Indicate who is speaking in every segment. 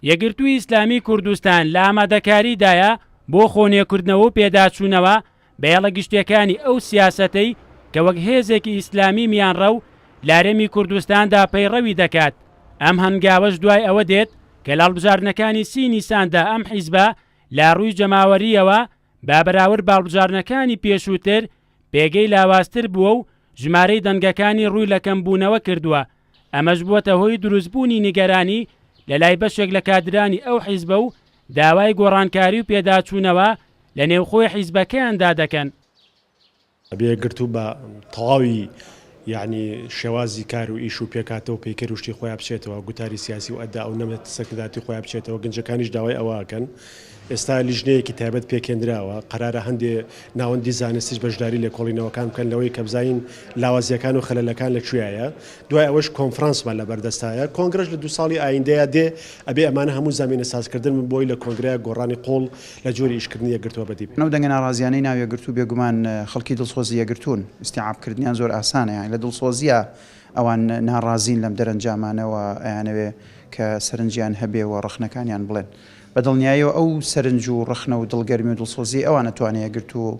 Speaker 1: یەکگرتووی ئیسلامی کوردستان لە ئامادەکاریدایە بۆ خۆنێکردنەوە و پێداچوونەوە بەیەڵە گشتیەکانی ئەو سیاسەتەی کە وەک هێزێکی ئیسلامی میانڕە و لارێمی کوردستاندا پەیڕەوی دەکات. ئەم هەنگاوەش دوای ئەوە دێت کە لە هەڵبژاردنەکانی 30 نیساندا ئەم حیزبە لا ڕووی جەماوەریەوە با بەراورد بە هەڵبژاردنەکانی پێشووتر پێگەی لاوازتر بووە و ژمارەی دەنگەکانی ڕووی لە کەمبوونەوە کردووە. ئەمەش بووەتە هۆی دروستبوونی نیگەرانی لە لای بەشێک لە کادرانی ئەو حیزبە و داوای گۆڕانکاری و پێداچوونەوە لە نێوخۆی حیزبەکەیاندا دەکەن.
Speaker 2: بێگرتو بە تەواوی یعنی شێوازی کار و ئیش و پێکاتەوە پێکەر وشتی خۆیان بچێتەوە گوتاری سیاسی و ئەدا ئەو نەمێت سەکرداتی خۆیان بچێتەوە گەنجەکانیش داوای ئەوەکەن. ئێستا لیژنەیەکی تایبەت پێکێنراوە قەرارە هەندێ ناوەندی زانستیش بەشداری لە کۆڵینەوەکان بکەن لەوەی کە بزانین لاوازیەکان و خەلەلەکان لەکوێیە. دوای ئەوەش کۆنفرانسمان لە بەردەستایە کۆنگرەش لە 2 ساڵی ئایندەیە دێ ئەبێ ئەمانە هەموو زمینە سازکردن بۆی لە کۆنگرەیە گۆڕانی قۆڵ لە جۆری ئیشکردنی یەکگرتووە بەدیبێت.
Speaker 3: نەو دەنگە ناڕازیانەی ناو یەکگرتوو بێگومان خەڵکی دڵسۆزی یەکگرتوون ئیستیعابکردنیان زۆر ئاسانە یان لە دڵسۆزیە ئەوان ناڕازین لەم دەرەنجامانەوە ئەیانەوێ کە سەرنجیان هەبێ و ڕخنەکانیان بڵێن. بەدڵنیایەوە ئەو سەرنج و ڕخنە و دڵگەرمی و دڵسۆزی ئەوان نەتوانێت یەکگرتوو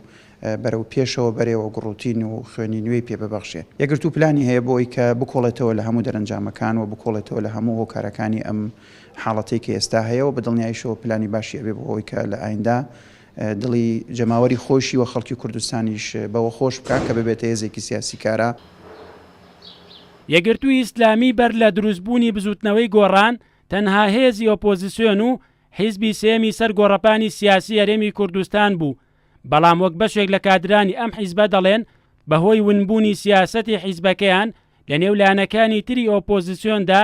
Speaker 3: بەرەو پێشەوە بەرێوە گڕوتین و خوێنی نوێی پێ ببەخشێت. یەکگرتوو پلانی هەیە بۆ ئەوەی کە بکۆڵێتەوە لە هەموو دەرەنجامەکان و بکۆڵێتەوە لە هەموو هۆکارەکانی ئەم حاڵەتەی کە ئێستا هەیە و بەدڵنیاییشەوە پلانی باشی ئەبێ بۆ ئەوەی کە لە ئایندا دڵی جەماوەری خۆشی و خەڵکی کوردستانیش بەوە خۆش بکات کە ببێتە هێزێکی سیاسی کارە.
Speaker 1: یەکگرتووی ئیسلامی بەر لە دروستبوونی بزوتنەوەی گۆڕان تەنها هێزی ئۆپۆزیسیۆن و حیزبی سێمی سەر گۆڕەپانی سیاسی هەرێمی کوردستان بوو. بەڵام وەک بەشێک لە کادرانی ئەم حیزبە دەڵێن بەهۆی ونبوونی سیاسەتی حیزبەکەیان لە نێولانەکانی تری ئۆپۆزیسیۆندا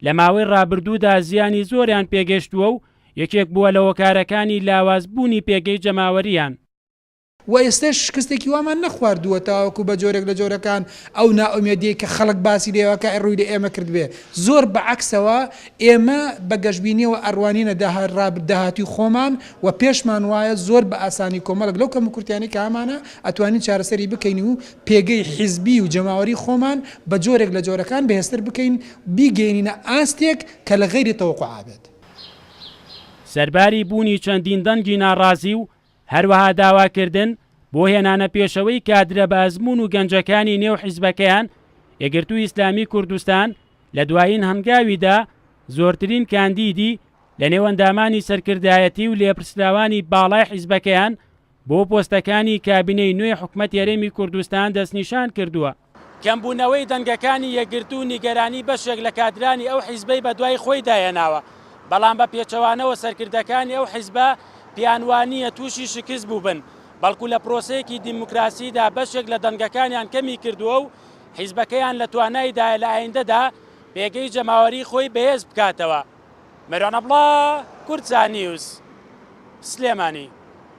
Speaker 1: لە ماوەی ڕابردوودا زیانی زۆریان پێگەشتووە و یەکێک بووە لە هۆکارەکانی لاوازبوونی پێگەی جەماوەریان.
Speaker 4: و ئێستش شکستێکی وامان نەخواردووە تاوەکو بە جۆرێک لە جۆرەکان ئەو نائومێدیە کە خەڵک باسی لێوەکە ڕووی لە ئێمە کردبێ زۆر بەعکسەوە ئێمە بە گەشتبینیەوە ئەڕوانینە داهاتی خۆمان و پێشمان وایە زۆر بە ئاسانی کۆمەڵک لەو کەم کورتیانی کە ئامانە ئەتوانین چارەسەری بکەین و پێگەی حیزبی و جەماوەری خۆمان بە جۆرێک لە جۆرەکان بەهێزتر بکەین بیگەینینە ئاستێک کە لە غەیری تەوەقوع بێت.
Speaker 1: سەرباری بوونی چەندین دەنگی ناڕازی و هەروەها داواکردن بۆ هێنانە پێشەوەی کادرە بە ئەزموون و گەنجەکانی نێو حیزبەکەیان یەکگرتووی ئیسلامی کوردستان لە دوایین هەنگاویدا زۆرترین کاندیدی لە نێو ئەندامانی سەرکردایەتی و لێپرسراوانی باڵای حیزبەکەیان بۆ پۆستەکانی کابینەی نوێی حکومەتی هەرێمی کوردستان دەستنیشان کردووە. کەمبوونەوەی دەنگەکانی یەکگرتوو نیگەرانی بەشێک لە کادرانی ئەو حیزبەی بە دوای خۆی داهێناوە. بەڵام بە پێچەوانەوە سەرکردەکانی ئەو حیزبە پیانوانیە تووشی شکست بووبن بەڵکو لە پرۆسەیەکی دیموکراسیدا بەشێک لە دەنگەکانیان کەمی کردووە و حیزبەکەیان لە تواناییدا لە ئایندەدا پێگەی جەماوەری خۆی بەهێز بکاتەوە. مەرۆنە بڵا کورد نیوز سلێمانی.